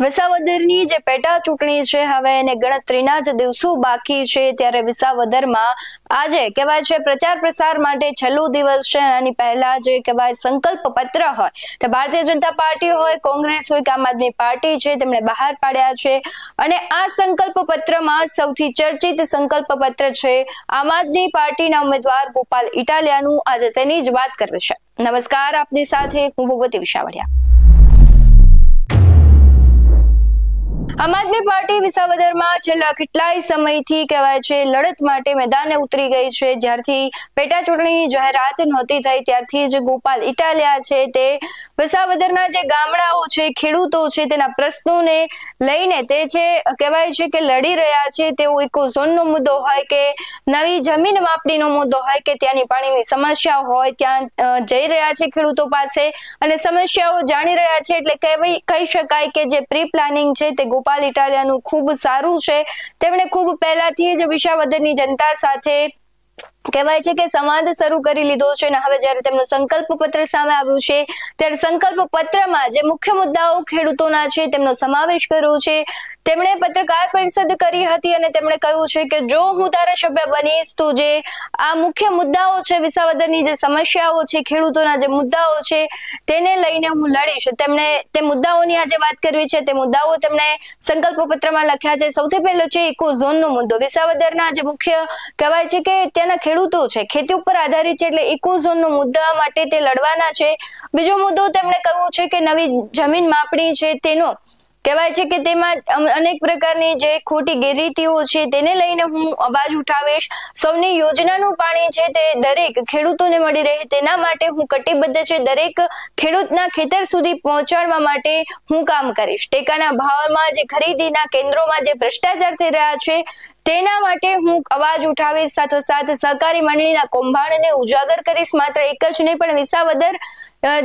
વિસાવદરની જે પેટા ચૂંટણી છે હવે એને ગણતરીના જ દિવસો બાકી છે ત્યારે વિસાવદરમાં આજે કહેવાય છે પ્રચાર પ્રસાર માટે છેલ્લો દિવસ છે। આની પહેલા જે કહેવાય સંકલ્પ પત્ર હોય તે ભારતીય જનતા પાર્ટી હોય, કોંગ્રેસ હોય કે આમ આદમી પાર્ટી છે તેમણે બહાર પાડ્યા છે અને આ સંકલ્પ પત્રમાં સૌથી ચર્ચિત સંકલ્પ પત્ર છે આમ આદમી પાર્ટીના ઉમેદવાર ગોપાલ ઇટાલિયાનું। આજે તેની જ વાત કરવી છે। નમસ્કાર, આપની સાથે હું ભગવતી વિસાવડિયા। આમ આદમી પાર્ટી વિસાવદરમાં છેલ્લા કેટલાય સમયથી કહેવાય છે લડત માટે મેદાને ઉતરી ગઈ છે। જ્યારથી પેટા ચૂંટણીની જાહેરાત નહોતી થઈ ત્યારથી જ ગોપાલ ઇટાલિયા છે તે વિસાવદરના જે ગામડાઓ છે, ખેડૂતો છે તેના પ્રશ્નોને લઈને તે છે કહેવાય છે કે લડી રહ્યા છે। તેઓ ઇકોઝોનનો મુદ્દો હોય કે નવી જમીન માપણીનો મુદ્દો હોય કે ત્યાંની પાણીની સમસ્યા હોય, ત્યાં જઈ રહ્યા છે ખેડૂતો પાસે અને સમસ્યાઓ જાણી રહ્યા છે। એટલે કહી શકાય કે જે પ્રી પ્લાનિંગ છે તે ગોપાલ ઇટાલિયાનું ખૂબ સારું છે। તેમણે ખૂબ પહેલાથી જ વિસાવદરની જનતા સાથે કહેવાય છે કે સંવાદ શરૂ કરી લીધો છે અને હવે જ્યારે તેમનું સંકલ્પ પત્ર સામે આવ્યું છે ત્યારે સંકલ્પ પત્રમાં જે મુખ્ય મુદ્દાઓ ખેડૂતોના છે તેમનો સમાવેશ કર્યો છે। તેમણે પત્રકાર પરિષદ કરી હતી અને તેમણે કહ્યું છે કે જો હું ધારાસભ્ય બનીશ તો જે આ મુખ્ય મુદ્દાઓ છે, વિસાવદરની જે સમસ્યાઓ છે, ખેડૂતોના જે મુદ્દાઓ છે તેને લઈને હું લડીશ। તેમણે તે મુદ્દાઓની આજે વાત કરવી છે। તે મુદ્દાઓ તેમણે સંકલ્પ પત્રમાં લખ્યા છે। સૌથી પહેલો છે ઇકોઝોનનો મુદ્દો। વિસાવદરના જે મુખ્ય કહેવાય છે કે ત્યાંના ખેડૂતો છે ખેતી ઉપર આધારિત છે એટલે ઇકોઝોનનો મુદ્દા માટે તે લડવાના છે। બીજો મુદ્દો તેમણે કહ્યું છે કે નવી જમીન માપણી છે તેનો કહેવાય છે કે તેમાં અનેક પ્રકારની જે ખોટી ગેરરીતિઓ છે તેને લઈને હું અવાજ ઉઠાવીશ। સૌની યોજનાનું પાણી છે તે દરેક ખેડૂતોને મળી રહે તેના માટે હું કટિબદ્ધ છે। દરેક ખેડૂતના ખેતર સુધી પહોંચાડવા માટે હું કામ કરીશ। ટેકાના ભાવમાં જે ખરીદીના કેન્દ્રોમાં જે ભ્રષ્ટાચાર થઈ રહ્યા છે તેના માટે હું અવાજ ઉઠાવીશ। સાથોસાથ સહકારી મંડળીના કૌભાંડને ઉજાગર કરીશ। માત્ર એક જ નહીં પણ વિસાવદર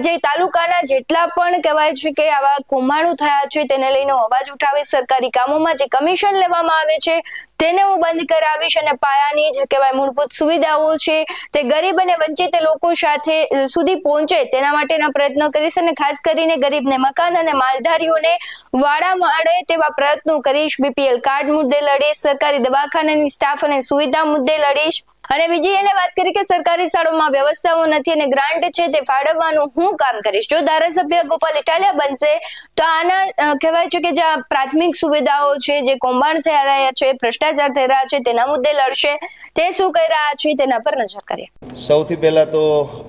જે તાલુકાના જેટલા પણ કહેવાય છે કે આવા કૌભાંડો થયા છે તેને લઈને અવાજ ઉઠાવીશ। સરકારી કામોમાં જે કમિશન લેવામાં આવે છે તેને હું બંધ કરાવીશ અને પાયાની જે કહેવાય મૂળભૂત સુવિધાઓ છે તે ગરીબ અને વંચિત લોકો સાથે સુધી પહોંચે તેના માટેના પ્રયત્નો કરીશ અને ખાસ કરીને ગરીબને મકાન અને માલધારીઓને વાડા મળે તેવા પ્રયત્નો કરીશ। બીપીએલ કાર્ડ મુદ્દે લડીશ। સરકારી દવાખાનાની સ્ટાફ અને સુવિધા મુદ્દે લડીશ અને બીજી એને વાત કરી કે સરકારી શાળાઓમાં વ્યવસ્થાઓ નથી અને ગ્રાન્ટ છે તે ફાળવવાનું હું કામ કરીશ। જો ધારાસભ્ય ગોપાલ ઇટાલિયા બનશે તો આના કહેવાય છે કે જે પ્રાથમિક સુવિધાઓ છે, જે કૌભાંડ થઈ રહ્યા છે, ભ્રષ્ટાચાર થઈ રહ્યા છે તેના મુદ્દે લડશે। તે શું કહી રહ્યા છે તેના પર નજર કરીએ। સૌથી પહેલા તો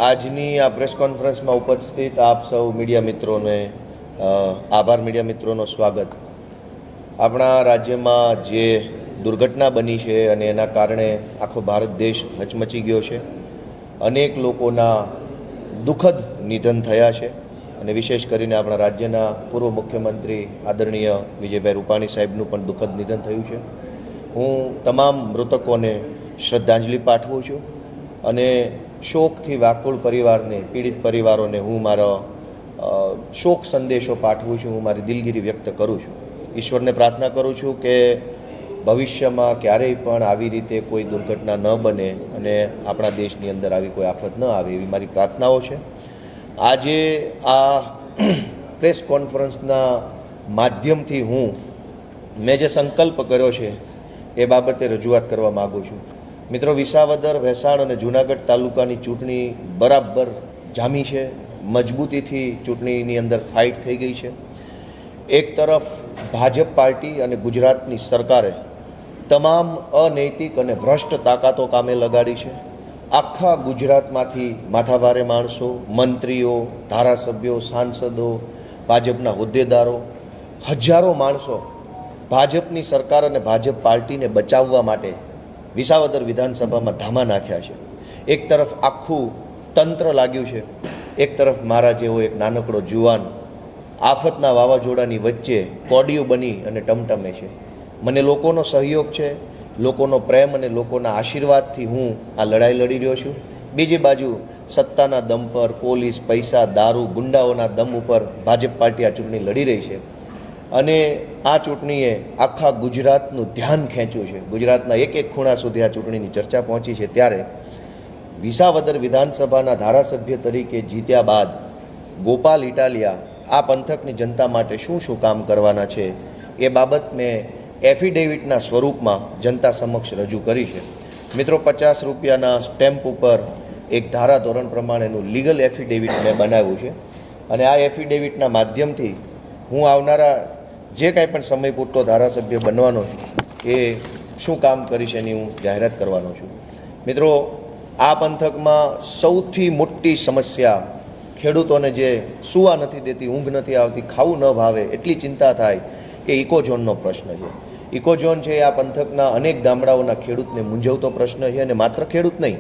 આજની આ પ્રેસ કોન્ફરન્સમાં ઉપસ્થિત આપ સૌ મીડિયા મિત્રોને આભાર। મીડિયા મિત્રોનો સ્વાગત। આપણા રાજ્યમાં જે દુર્ઘટના બની છે અને એના કારણે આખો ભારત દેશ હચમચી ગયો છે। અનેક લોકોના દુઃખદ નિધન થયા છે અને વિશેષ કરીને આપણા રાજ્યના પૂર્વ મુખ્યમંત્રી આદરણીય વિજયભાઈ રૂપાણી સાહેબનું પણ દુઃખદ નિધન થયું છે। હું તમામ મૃતકોને શ્રદ્ધાંજલિ પાઠવું છું અને શોકથી વ્યાકુળ પરિવારને, પીડિત પરિવારોને હું મારો શોક સંદેશો પાઠવું છું। હું મારી દિલગીરી વ્યક્ત કરું છું। ઈશ્વરને પ્રાર્થના કરું છું કે ભવિષ્યમાં ક્યારેય પણ આવી રીતે કોઈ દુર્ઘટના ન બને અને આપણા દેશની અંદર આવી કોઈ આફત ન આવે એવી મારી પ્રાર્થનાઓ છે। આજે આ પ્રેસ કોન્ફરન્સના માધ્યમથી મેં જે સંકલ્પ કર્યો છે એ બાબતે રજૂઆત કરવા માગું છું। મિત્રો, વિસાવદર, ભેસાણ અને જૂનાગઢ તાલુકાની ચૂંટણી બરાબર જામી છે। મજબૂતીથી ચૂંટણીની અંદર ફાઇટ થઈ ગઈ છે। એક તરફ ભાજપ પાર્ટી અને ગુજરાતની સરકારે તમામ અનૈતિક અને ભ્રષ્ટ તાકાતો કામે લગાડી છે। આખા ગુજરાતમાંથી માથાભારે માણસો, મંત્રીઓ, ધારાસભ્યો, સાંસદો, ભાજપના હોદ્દેદારો, હજારો માણસો ભાજપની સરકાર અને ભાજપ પાર્ટીને બચાવવા માટે વિસાવદર વિધાનસભામાં ધામા નાખ્યા છે। એક તરફ આખું તંત્ર લાગ્યું છે, એક તરફ મારા જેવો એક નાનકડો જુવાન આફતના વાવાઝોડાની વચ્ચે કોડિયું બની અને ટમટમે છે। મને લોકોનો સહયોગ છે, લોકોનો પ્રેમ અને લોકોના આશીર્વાદથી હું આ લડાઈ લડી રહ્યો છું। બીજી બાજુ સત્તાના દમ પર, પોલીસ, પૈસા, દારૂ, ગુંડાઓના દમ ઉપર ભાજપ પાર્ટી આ ચૂંટણી લડી રહી છે અને આ ચૂંટણીએ આખા ગુજરાતનું ધ્યાન ખેંચ્યું છે। ગુજરાતના એક એક ખૂણા સુધી આ ચૂંટણીની ચર્ચા પહોંચી છે। ત્યારે વિસાવદર વિધાનસભાના ધારાસભ્ય તરીકે જીત્યા બાદ ગોપાલ ઇટાલિયા આ પંથકની જનતા માટે શું શું કામ કરવાના છે એ બાબત મેં એફિડેવિટના સ્વરૂપમાં જનતા સમક્ષ રજૂ કરી છે. મિત્રો, 50 રૂપિયાના સ્ટેમ્પ ઉપર એક ધારાધોરણ પ્રમાણેનું લીગલ એફિડેવિટ મેં બનાવ્યું છે અને આ એફિડેવિટના માધ્યમથી હું આવનારા જે કાંઈ પણ સમય પૂરતો ધારાસભ્ય બનવાનો છું એ શું કામ કરીશ એની હું જાહેરાત કરવાનો છું. મિત્રો, આ પંથકમાં સૌથી મોટી સમસ્યા ખેડૂતોને જે સૂવા નથી દેતી, ઊંઘ નથી આવતી, ખાવું ન ભાવે એટલી ચિંતા થાય એ ઇકોઝોનનો પ્રશ્ન છે. ઇકોઝોન છે આ પંથકના અનેક ગામડાઓના ખેડૂતને મૂંઝવતો પ્રશ્ન છે અને માત્ર ખેડૂત નહીં,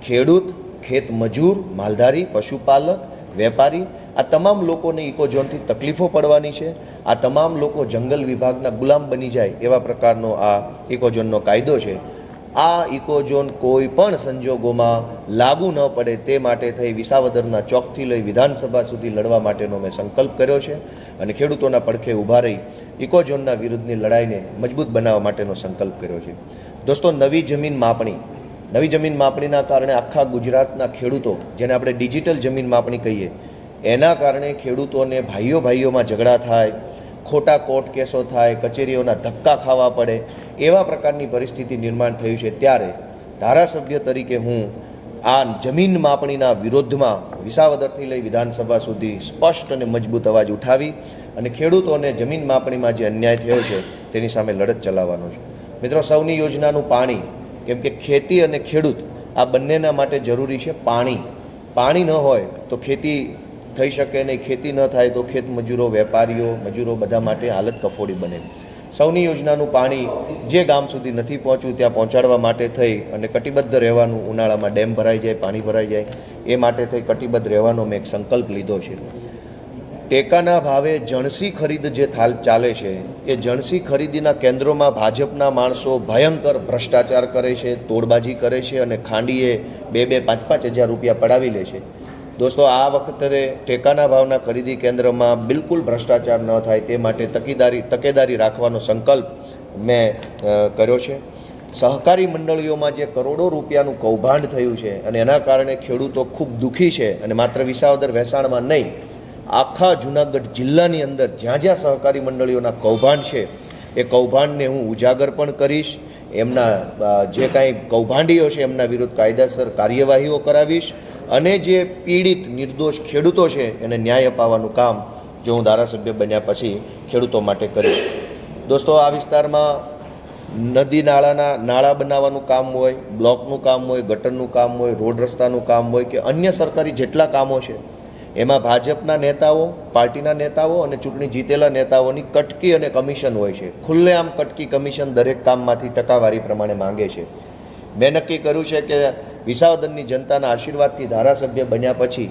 ખેડૂત, ખેત મજૂર, માલધારી, પશુપાલક, વેપારી, આ તમામ લોકોને ઇકોઝોનથી તકલીફો પડવાની છે. આ તમામ લોકો જંગલ વિભાગના ગુલામ બની જાય એવા પ્રકારનો આ ઇકોઝોનનો કાયદો છે. આ ઇકોઝોન કોઈ પણ સંજોગોમાં લાગુ ન પડે તે માટે થઈ વિસાવદરના ચોકથી લઈ વિધાનસભા સુધી લડવા માટેનો મેં સંકલ્પ કર્યો છે અને ખેડૂતોના પડખે ઊભા રહી ઇકોઝોનના વિરુદ્ધની લડાઈને મજબૂત બનાવવા માટેનો સંકલ્પ કર્યો છે. દોસ્તો, નવી જમીન માપણીના કારણે આખા ગુજરાતના ખેડૂતો, જેને આપણે ડિજિટલ જમીન માપણી કહીએ, એના કારણે ખેડૂતોને ભાઈઓમાં ઝઘડા થાય, ખોટા કોર્ટ કેસો થાય, કચેરીઓના ધક્કા ખાવા પડે, એવા પ્રકારની પરિસ્થિતિ નિર્માણ થયું છે. ત્યારે ધારાસભ્ય તરીકે હું આ જમીન માપણીના વિરોધમાં વિસાવદરથી લઈ વિધાનસભા સુધી સ્પષ્ટ અને મજબૂત અવાજ ઉઠાવી અને ખેડૂતોને જમીન માપણીમાં જે અન્યાય થયો છે તેની સામે લડત ચલાવવાનો છે. મિત્રો, સૌની યોજનાનું પાણી, કેમ કે ખેતી અને ખેડૂત આ બંનેના માટે જરૂરી છે પાણી. પાણી ન હોય તો ખેતી થઈ શકે નહીં, ખેતી ન થાય તો ખેત મજૂરો, વેપારીઓ, મજૂરો બધા માટે હાલત કફોડી બને. સૌની યોજનાનું પાણી જે ગામ સુધી નથી પહોંચ્યું ત્યાં પહોંચાડવા માટે થઈ અને કટિબદ્ધ રહેવાનું, ઉનાળામાં ડેમ ભરાઈ જાય, પાણી ભરાઈ જાય એ માટે થઈ કટિબદ્ધ રહેવાનો મેં એક સંકલ્પ લીધો છે. ટેકાના ભાવે જણસી ખરીદ જે ચાલે છે એ જણસી ખરીદીના કેન્દ્રોમાં ભાજપના માણસો ભયંકર ભ્રષ્ટાચાર કરે છે, તોડબાજી કરે છે અને ખાંડીએ 2-5 હજાર રૂપિયા પડાવી લે છે. દોસ્તો, આ વખતે ટેકાના ભાવના ખરીદી કેન્દ્રમાં બિલકુલ ભ્રષ્ટાચાર ન થાય તે માટે તકેદારી રાખવાનો સંકલ્પ મેં કર્યો છે. સહકારી મંડળીઓમાં જે કરોડો રૂપિયાનું કૌભાંડ થયું છે અને એના કારણે ખેડૂતો ખૂબ દુઃખી છે અને માત્ર વિસાવદર વહેસાણમાં નહીં, આખા જૂનાગઢ જિલ્લાની અંદર જ્યાં જ્યાં સહકારી મંડળીઓના કૌભાંડ છે એ કૌભાંડને હું ઉજાગર પણ કરીશ. એમના જે કાંઈ કૌભાંડીઓ છે એમના વિરુદ્ધ કાયદેસર કાર્યવાહીઓ કરાવીશ અને જે પીડિત નિર્દોષ ખેડૂતો છે એને ન્યાય અપાવવાનું કામ જો હું ધારાસભ્ય બન્યા પછી ખેડૂતો માટે કરીશ. દોસ્તો, આ વિસ્તારમાં નદી નાળા બનાવવાનું કામ હોય, બ્લોકનું કામ હોય, ગટરનું કામ હોય, રોડ રસ્તાનું કામ હોય કે અન્ય સરકારી જેટલા કામો છે એમાં ભાજપના નેતાઓ, પાર્ટીના નેતાઓ અને ચૂંટણી જીતેલા નેતાઓની કટકી અને કમિશન હોય છે. ખુલ્લેઆમ કટકી કમિશન દરેક કામમાંથી ટકાવારી પ્રમાણે માંગે છે. મેં નક્કી કર્યું છે કે વિસાવદરની જનતાના આશીર્વાદથી ધારાસભ્ય બન્યા પછી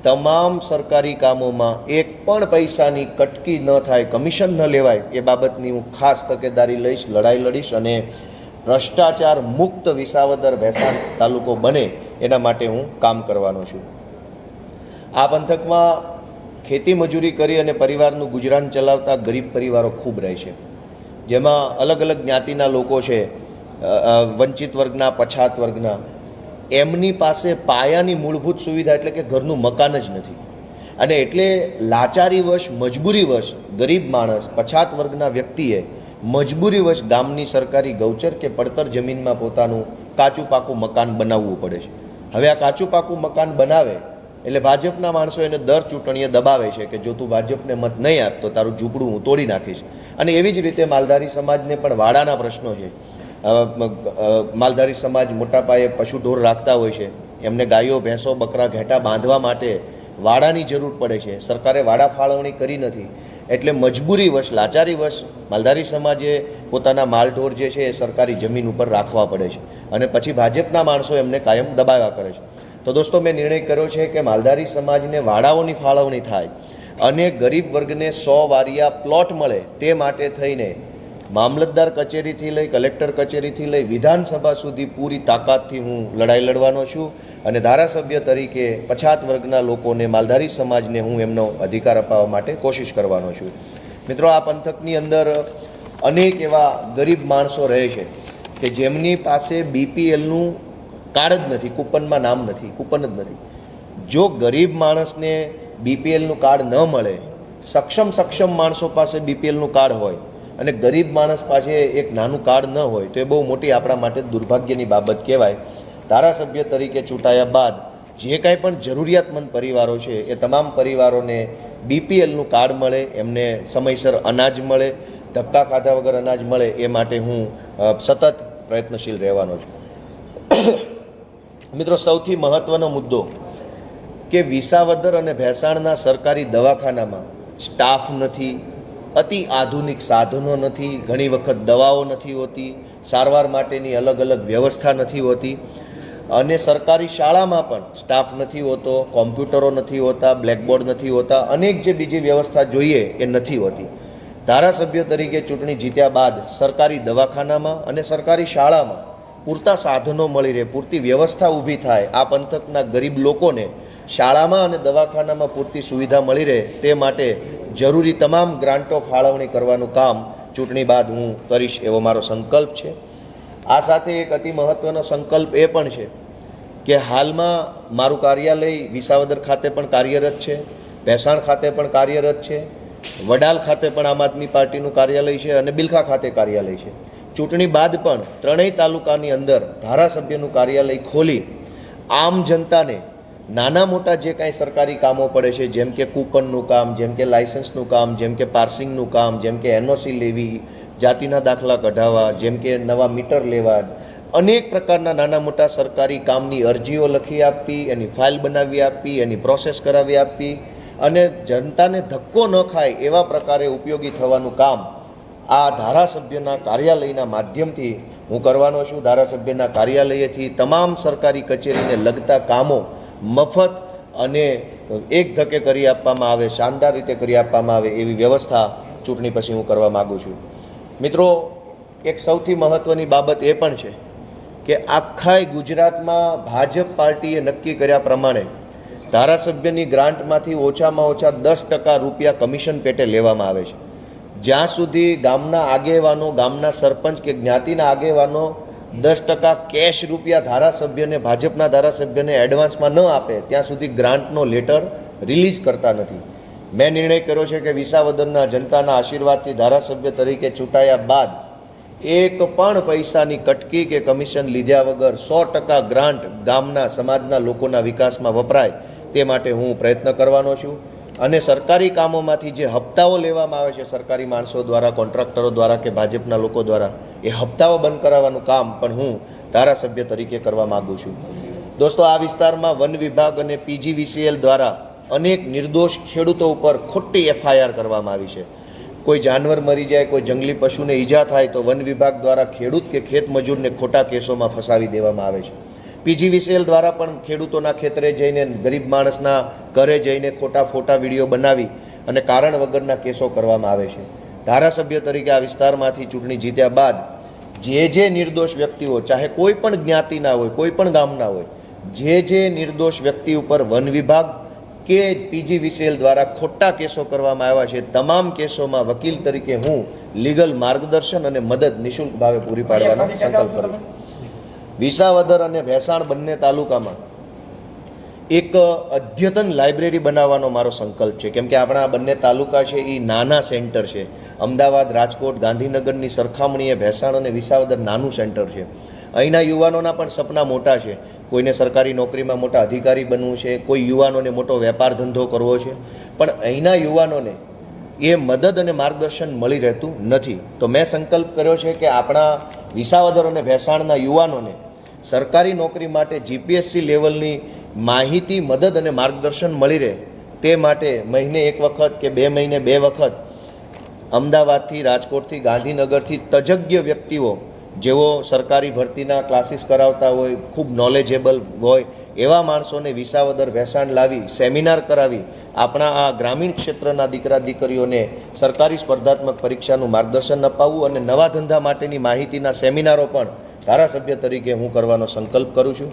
તમામ સરકારી કામોમાં એક પણ પૈસાની કટકી ન થાય, કમિશન ન લેવાય એ બાબતની હું ખાસ તકેદારી લઈશ, લડાઈ લડીશ અને ભ્રષ્ટાચાર મુક્ત વિસાવદર ભેસાણ તાલુકો બને એના માટે હું કામ કરવાનો છું. આ પંથકમાં ખેતી મજૂરી કરી અને પરિવારનું ગુજરાન ચલાવતા ગરીબ પરિવારો ખૂબ રહે છે, જેમાં અલગ અલગ જ્ઞાતિના લોકો છે, વંચિત વર્ગના, પછાત વર્ગના. એમની પાસે પાયાની મૂળભૂત સુવિધા એટલે કે ઘરનું મકાન જ નથી અને એટલે લાચારીવશ, મજબૂરીવશ ગરીબ માણસ, પછાત વર્ગના વ્યક્તિએ મજબૂરીવશ ગામની સરકારી ગૌચર કે પડતર જમીનમાં પોતાનું કાચું પાકું મકાન બનાવવું પડે છે. હવે આ કાચું પાકું મકાન બનાવે એટલે ભાજપના માણસો એને દર ચૂંટણીએ દબાવે છે કે જો તું ભાજપને મત નહીં આપ તો તારું ઝૂંપડું હું તોડી નાખીશ. અને એવી જ રીતે માલધારી સમાજને પણ વાડાના પ્રશ્નો છે. માલધારી સમાજ મોટા પાયે પશુ ઢોર રાખતા હોય છે, એમને ગાયો, ભેંસો, બકરા, ઘેટા બાંધવા માટે વાડાની જરૂર પડે છે. સરકારે વાડા ફાળવણી કરી નથી એટલે મજબૂરીવશ, લાચારીવશ માલધારી સમાજે પોતાના માલઢોર જે છે એ સરકારી જમીન ઉપર રાખવા પડે છે અને પછી ભાજપના માણસો એમને કાયમ દબાવ્યા કરે છે. તો દોસ્તો, મેં નિર્ણય કર્યો છે કે માલધારી સમાજને વાડાઓની ફાળવણી થાય અને ગરીબ વર્ગને 100 વારિયા પ્લોટ મળે તે માટે થઈને મામલતદાર કચેરીથી લઈ, કલેક્ટર કચેરીથી લઈ વિધાનસભા સુધી પૂરી તાકાતથી હું લડાઈ લડવાનો છું અને ધારાસભ્ય તરીકે પછાત વર્ગના લોકોને, માલધારી સમાજને હું એમનો અધિકાર અપાવવા માટે કોશિશ કરવાનો છું. મિત્રો, આ પંથકની અંદર અનેક એવા ગરીબ માણસો રહે છે કે જેમની પાસે BPLનું કાર્ડ જ નથી, કૂપનમાં નામ નથી, કૂપન જ નથી. જો ગરીબ માણસને BPLનું કાર્ડ ન મળે સક્ષમ માણસો પાસે બીપીએલનું કાર્ડ હોય અને ગરીબ માણસ પાસે એક નાનું કાર્ડ ન હોય તો એ બહુ મોટી આપણા માટે દુર્ભાગ્યની બાબત કહેવાય. ધારાસભ્ય તરીકે ચૂંટાયા બાદ જે કાંઈ પણ જરૂરિયાતમંદ પરિવારો છે એ તમામ પરિવારોને બીપીએલનું કાર્ડ મળે, એમને સમયસર અનાજ મળે, ધક્કા ખાધા વગર અનાજ મળે, એ માટે હું સતત પ્રયત્નશીલ રહેવાનો છું. મિત્રો, સૌથી મહત્ત્વનો મુદ્દો કે વિસાવદર અને ભેંસાણના સરકારી દવાખાનામાં સ્ટાફ નથી, અતિ આધુનિક સાધનો નથી, ઘણી વખત દવાઓ નથી હોતી, સારવાર માટેની અલગ અલગ વ્યવસ્થા નથી હોતી, અને સરકારી શાળામાં પણ સ્ટાફ નથી હોતો, કોમ્પ્યુટરો નથી હોતા, બ્લેકબોર્ડ નથી હોતા, અનેક જે બીજી વ્યવસ્થા જોઈએ એ નથી હોતી. ધારાસભ્ય તરીકે ચૂંટણી જીત્યા બાદ સરકારી દવાખાનામાં અને સરકારી શાળામાં પૂરતા સાધનો મળી રહે, પૂરતી વ્યવસ્થા ઊભી થાય, આ પંથકના ગરીબ લોકોને શાળામાં અને દવાખાનામાં પૂરતી સુવિધા મળી રહે તે માટે જરૂરી તમામ ગ્રાન્ટો ફાળવણી કરવાનું કામ ચૂંટણી બાદ હું કરીશ એવો મારો સંકલ્પ છે. આ સાથે એક અતિ મહત્ત્વનો સંકલ્પ એ પણ છે કે હાલમાં મારું કાર્યાલય વિસાવદર ખાતે પણ કાર્યરત છે, ભેંસાણ ખાતે પણ કાર્યરત છે, વડાલ ખાતે પણ આમ આદમી પાર્ટીનું કાર્યાલય છે અને બિલખા ખાતે કાર્યાલય છે. ચૂંટણી બાદ પણ ત્રણેય તાલુકાની અંદર ધારાસભ્યનું કાર્યાલય ખોલી આમ જનતાને નાના મોટા જે કાંઈ સરકારી કામો પડે છે, જેમ કે કૂપનનું કામ, જેમ કે લાયસન્સનું કામ, જેમ કે પાર્સિંગનું કામ, જેમ કે એનઓસી લેવી, જાતિના દાખલા કઢાવવા, જેમ કે નવા મીટર લેવા, અનેક પ્રકારના નાના મોટા સરકારી કામની અરજીઓ લખી આપવી, એની ફાઇલ બનાવી આપવી, એની પ્રોસેસ કરાવી આપવી અને જનતાને ધક્કો ન ખાય એવા પ્રકારે ઉપયોગી થવાનું કામ આ ધારાસભ્યના કાર્યાલયના માધ્યમથી હું કરવાનો છું. ધારાસભ્યના કાર્યાલયથી તમામ સરકારી કચેરીને લગતા કામો મફત અને એક ધકે કરી આપવામાં આવે, શાનદાર રીતે કરી આપવામાં આવે એવી વ્યવસ્થા ચૂંટણી પછી હું કરવા માગું છું. મિત્રો, એક સૌથી મહત્ત્વની બાબત એ પણ છે કે આખા ગુજરાતમાં ભાજપ પાર્ટીએ નક્કી કર્યા પ્રમાણે ધારાસભ્યની ગ્રાન્ટમાંથી ઓછામાં ઓછા 10% રૂપિયા કમિશન પેટે લેવામાં આવે છે. જ્યાં સુધી ગામના આગેવાનો, ગામના સરપંચ કે જ્ઞાતિના આગેવાનો 10% કેશ રૂપિયા ધારાસભ્યને, ભાજપના ધારાસભ્યને એડવાન્સમાં ન આપે ત્યાં સુધી ગ્રાન્ટનો લેટર રિલીઝ કરતા નથી. મેં નિર્ણય કર્યો છે કે વિસાવદરના જનતાના આશીર્વાદથી ધારાસભ્ય તરીકે ચૂંટાયા બાદ એક પણ પૈસાની કટકી કે કમિશન લીધા વગર 100% ગ્રાન્ટ ગામના સમાજના લોકોના વિકાસમાં વપરાય તે માટે હું પ્રયત્ન કરવાનો છું. અને સરકારી કામોમાંથી જે હપ્તાઓ લેવામાં આવે છે સરકારી માણસો દ્વારા, કોન્ટ્રાક્ટરો દ્વારા કે ભાજપના લોકો દ્વારા, એ હપ્તાઓ બંધ કરાવવાનું કામ પણ હું ધારાસભ્ય તરીકે કરવા માગું છું. દોસ્તો, આ વિસ્તારમાં વન વિભાગ અને પીજીવીસીએલ દ્વારા અનેક નિર્દોષ ખેડૂતો ઉપર ખોટી એફઆઈઆર કરવામાં આવી છે. કોઈ જાનવર મરી જાય, કોઈ જંગલી પશુને ઈજા થાય તો વન વિભાગ દ્વારા ખેડૂત કે ખેત મજૂરને ખોટા કેસોમાં ફસાવી દેવામાં આવે છે. પીજીવીસીએલ દ્વારા પણ ખેડૂતોના ખેતરે જઈને, ગરીબ માણસના ઘરે જઈને ખોટા ફોટા વિડીયો બનાવી અને કારણ વગરના કેસો કરવામાં આવે છે. ધારાસભ્ય તરીકે આ વિસ્તારમાંથી ચૂંટણી જીત્યા બાદ જે નિર્દોષ વ્યક્તિઓ, ચાહે કોઈ પણ જ્ઞાતિના હોય, કોઈ પણ ગામના હોય, જે નિર્દોષ વ્યક્તિ ઉપર વન વિભાગ કે પીજીવીસીએલ દ્વારા ખોટા કેસો કરવામાં આવ્યા છે, તમામ કેસોમાં વકીલ તરીકે હું લીગલ માર્ગદર્શન અને મદદ નિઃશુલ્ક ભાવે પૂરી પાડવાનો સંકલ્પ કરું છું. વિસાવદર અને ભેંસાણ બંને તાલુકામાં એક અદ્યતન લાઇબ્રેરી બનાવવાનો મારો સંકલ્પ છે. કેમ કે આપણા આ બંને તાલુકા છે એ નાના સેન્ટર છે. અમદાવાદ, રાજકોટ, ગાંધીનગરની સરખામણીએ ભેંસાણ અને વિસાવદર નાનું સેન્ટર છે. અહીંના યુવાનોના પણ સપના મોટા છે. કોઈને સરકારી નોકરીમાં મોટા અધિકારી બનવું છે, કોઈ યુવાનોને મોટો વેપાર ધંધો કરવો છે, પણ અહીંના યુવાનોને એ મદદ અને માર્ગદર્શન મળી રહેતું નથી. તો મેં સંકલ્પ કર્યો છે કે આપણા વિસાવદર અને ભેંસાણના યુવાનોને સરકારી નોકરી માટે જીપીએસસી લેવલની માહિતી, મદદ અને માર્ગદર્શન મળી રહે તે માટે મહિને એક વખત કે 2 મહિને 2 વખત અમદાવાદથી, રાજકોટથી, ગાંધીનગરથી તજજ્ઞ વ્યક્તિઓ જેઓ સરકારી ભરતીના ક્લાસીસ કરાવતા હોય, ખૂબ નોલેજેબલ હોય એવા માણસોને વિસાવદર ભેંસાણ લાવી સેમિનાર કરાવી આપણા આ ગ્રામીણ ક્ષેત્રના દીકરા દીકરીઓને સરકારી સ્પર્ધાત્મક પરીક્ષાનું માર્ગદર્શન અપાવવું અને નવા ધંધા માટેની માહિતીના સેમિનારો પણ ધારાસભ્ય તરીકે હું કરવાનો સંકલ્પ કરું છું.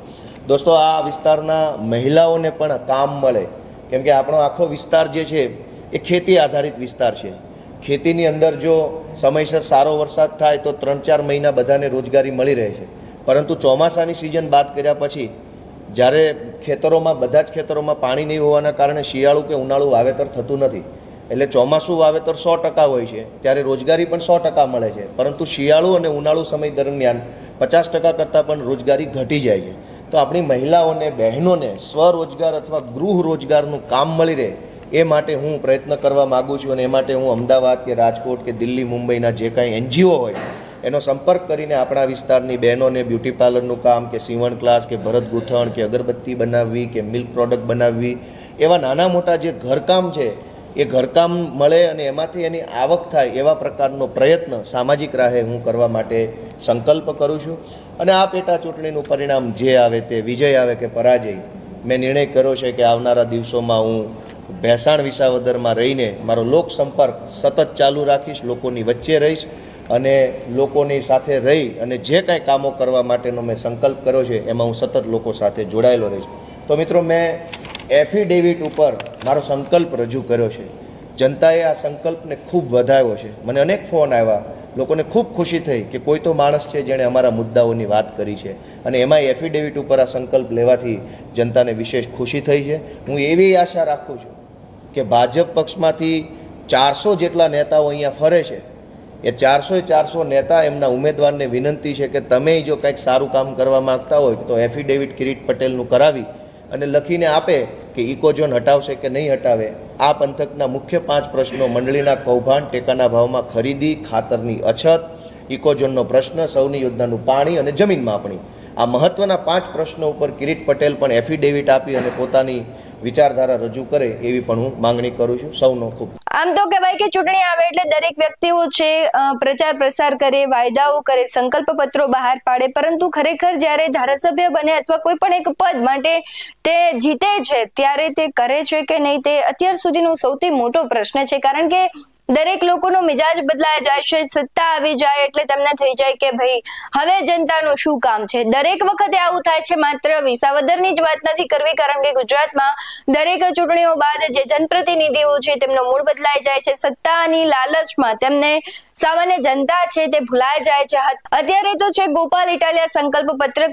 દોસ્તો, આ વિસ્તારના મહિલાઓને પણ કામ મળે. કેમ કે આપણો આખો વિસ્તાર જે છે એ ખેતી આધારિત વિસ્તાર છે. ખેતીની અંદર જો સમયસર સારો વરસાદ થાય તો 3-4 મહિના બધાને રોજગારી મળી રહે છે. પરંતુ ચોમાસાની સિઝન બાદ કર્યા પછી જ્યારે ખેતરોમાં, બધા જ ખેતરોમાં પાણી નહીં હોવાના કારણે શિયાળું કે ઉનાળું વાવેતર થતું નથી. એટલે ચોમાસું વાવેતર 100% હોય છે, ત્યારે રોજગારી પણ 100% મળે છે, પરંતુ શિયાળુ અને ઉનાળુ સમય દરમિયાન 50% કરતાં પણ રોજગારી ઘટી જાય છે. તો આપણી મહિલાઓને, બહેનોને સ્વરોજગાર અથવા ગૃહ રોજગારનું કામ મળી રહે એ માટે હું પ્રયત્ન કરવા માગું છું, અને એ માટે હું અમદાવાદ કે રાજકોટ કે દિલ્હી, મુંબઈના જે કાંઈ NGO હોય એનો સંપર્ક કરીને આપણા વિસ્તારની બહેનોને બ્યુટી પાર્લરનું કામ કે સીવણ ક્લાસ કે ભરત ગૂંથણ કે અગરબત્તી બનાવવી કે મિલ્ક પ્રોડક્ટ બનાવવી, એવા નાના મોટા જે ઘરકામ છે એ ઘરકામ મળે અને એમાંથી એની આવક થાય એવા પ્રકારનો પ્રયત્ન સામાજિક રાહે હું કરવા માટે સંકલ્પ કરું છું. અને આ પેટા ચૂંટણીનું પરિણામ જે આવે તે, વિજય આવે કે પરાજય, મેં નિર્ણય કર્યો છે કે આવનારા દિવસોમાં હું ભેંસાણ વિસાવદરમાં રહીને મારો લોક સંપર્ક સતત ચાલુ રાખીશ, લોકોની વચ્ચે રહીશ અને લોકોની સાથે રહી અને જે કાંઈ કામો કરવા માટેનો મેં સંકલ્પ કર્યો છે એમાં હું સતત લોકો સાથે જોડાયેલો રહીશ. તો મિત્રો, મેં એફિડેવિટ ઉપર મારો સંકલ્પ રજૂ કર્યો છે. જનતાએ આ સંકલ્પને ખૂબ વધાવ્યો છે. મને અનેક ફોન આવ્યા, લોકોને ખૂબ ખુશી થઈ કે કોઈ તો માણસ છે જેણે અમારા મુદ્દાઓની વાત કરી છે, અને એમાં એફિડેવિટ ઉપર આ સંકલ્પ લેવાથી જનતાને વિશેષ ખુશી થઈ છે. હું એવી આશા રાખું છું કે ભાજપ પક્ષમાંથી 400 જેટલા નેતાઓ અહીંયા ફરે છે, એ 400 નેતા એમના ઉમેદવારને વિનંતી છે કે તમે જો કંઈક સારું કામ કરવા માગતા હોય તો એફિડેવિટ કિરીટ પટેલનું કરાવી અને લખીને આપે કે ઇકોઝોન હટાવશે કે નહીં હટાવે. આ પંથકના મુખ્ય 5 પ્રશ્નો: મંડળીના કૌભાંડ, ટેકાના ભાવમાં ખરીદી, ખાતરની અછત, ઇકોઝોનનો પ્રશ્ન, સૌની યોજનાનું પાણી અને જમીન માપણી. આ મહત્વના 5 પ્રશ્નો ઉપર કિરીટ પટેલ પણ એફિડેવિટ આપી અને પોતાની વિચારધારા રજૂ કરે એવી પણ હું માંગણી કરું છું. સૌનો ખૂબ. આમ તો કહેવાય કે ચૂંટણી આવે એટલે દરેક વ્યક્તિઓ છે પ્રચાર પ્રસાર કરે, વાયદાઓ કરે, સંકલ્પ પત્રો બહાર પાડે, પરંતુ ખરેખર જ્યારે ધારાસભ્ય બને અથવા કોઈ પણ એક પદ માટે તે જીતે છે ત્યારે તે કરે છે કે નહીં, તે અત્યાર સુધીનો સૌથી મોટો પ્રશ્ન છે. કારણ કે દરેક લોકોનો મિજાજ બદલાઈ જાય છે. સત્તા આવી જાય એટલે તેમને થઈ જાય કે ભાઈ હવે જનતાનું શું કામ છે. દરેક વખતે આવું થાય છે. માત્ર વિસાવદરની જ વાત નથી કરવી, કારણ કે ગુજરાતમાં દરેક ચૂંટણીઓ બાદ જે જનપ્રતિનિધિઓ છે તેમનો મૂડ બદલાઈ જાય છે. સત્તાની લાલચમાં તેમને સામાન્ય જનતા છે તે ભૂલાઈ જાય છે. અત્યારે તો છે ગોપાલ ઇટાલિયા સંકલ્પ પત્ર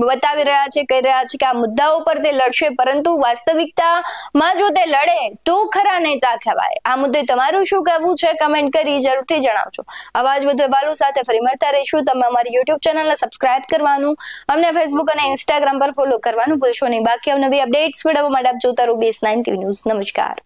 બતાવી રહ્યા છે, કહી રહ્યા છે કે આ મુદ્દાઓ પર તે લડશે, પરંતુ વાસ્તવિકતામાં જો તે લડે તો ખરા નેતા કહેવાય. આ મુદ્દે તમારું શું કહેવું છે? કમેન્ટ કરી જરૂરથી જણાવજો. આવા જ વધુ બાલુ સાથે ફરી મળતા રહીશું. તમે અમારી YouTube ચેનલને સબસ્ક્રાઇબ કરવાનું, અમને Facebook અને Instagram પર ફોલો કરવાનું ભૂલશો નહીં. બાકી નવી અપડેટ્સ મેળવવા માટે આપ જોતા રહો BS9 TV ન્યૂઝ. નમસ્કાર.